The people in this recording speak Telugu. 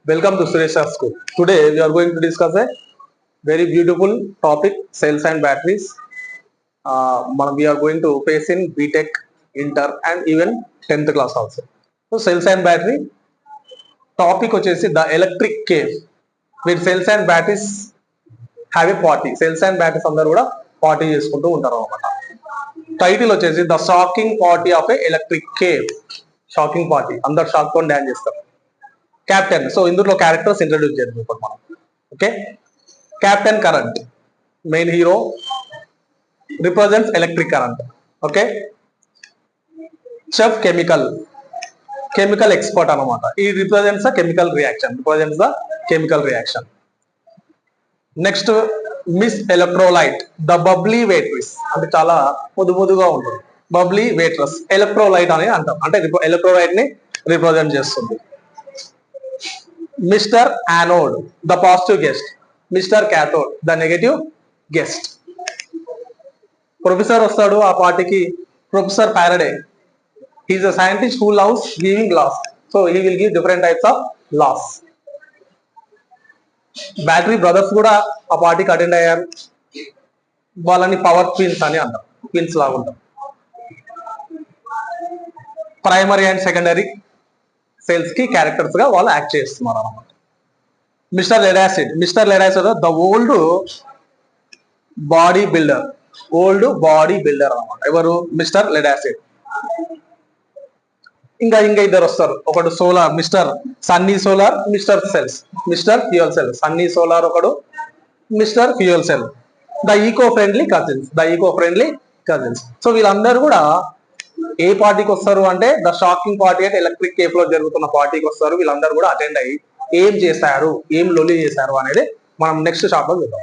Welcome to Suresha School. Today we are going to discuss a very beautiful topic, cells and batteries. We are going to face in BTech, Inter and even 10th class also. So cells and battery topic వచ్చేసి the electric cave. With cells and batteries have a party. Cells and batteries అందరూ కూడా పార్టీ చేసుకుంటూ ఉంటారు అన్నమాట. టైటిల్ వచ్చేసి the shocking party of a electric cave. Shocking party, అందరు షాక్ తో డాన్స్ చేస్తారు. క్యాప్టెన్, సో ఇందులో క్యారెక్టర్స్ ఇంట్రడ్యూస్ చేద్దాం ఇప్పుడు మనం. Okay, captain current, main hero, represents electric current. Okay, chef chemical, chemical expert అనమాట. ఈ represents the chemical reaction, represents the chemical reaction. Next miss electrolyte, the bubbly waitress, అంటే చాలా ముదుగా ఉంటుంది. బబ్లీ వేట్రస్ ఎలక్ట్రోలైట్ అని అంటాం, అంటే ఎలక్ట్రోలైట్ ని రిప్రజెంట్ చేస్తుంది. Mister anode, the positive guest. Mister cathode, the negative guest. Professor వస్తాడు ఆ పార్టీకి, professor Faraday. He is a scientist who loves giving laws, so he will give different types of laws. Battery brothers కూడా ఆ పార్టీకి అటెండ్ అయ్యారు. వాళ్ళని పవర్ క్వీన్స్ అని అంటారు, క్వీన్స్ లాగా ఉంటారు. ప్రైమరీ అండ్ సెకండరీ సెల్స్ కి క్యారెక్టర్స్ గా వాళ్ళు యాక్ట్ చేస్తున్నారు అన్నమాట. Mister lead acid, mister lead acid the old body builder, old body builder అనమాట. ఎవరు? Mister lead acid. ఇంకా ఇద్దరు వస్తారు. ఒకడు solar, mister sunny solar, mister cells, mister fuel cell. Sunny solar ఒకడు, mister fuel cell. The eco friendly cousins, the eco friendly cousins. So వీళ్ళందరూ కూడా ఏ పార్టీకి వస్తారు అంటే ద షాకింగ్ పార్టీ అంటే ఎలక్ట్రిక్ కేఫ్ లో జరుగుతున్న పార్టీకి వస్తారు. వీళ్ళందరూ కూడా అటెండ్ అయ్యి ఏం చేశారు, ఏం లొల్లి చేశారు అనేది మనం నెక్స్ట్ షాప్ లో చూద్దాం.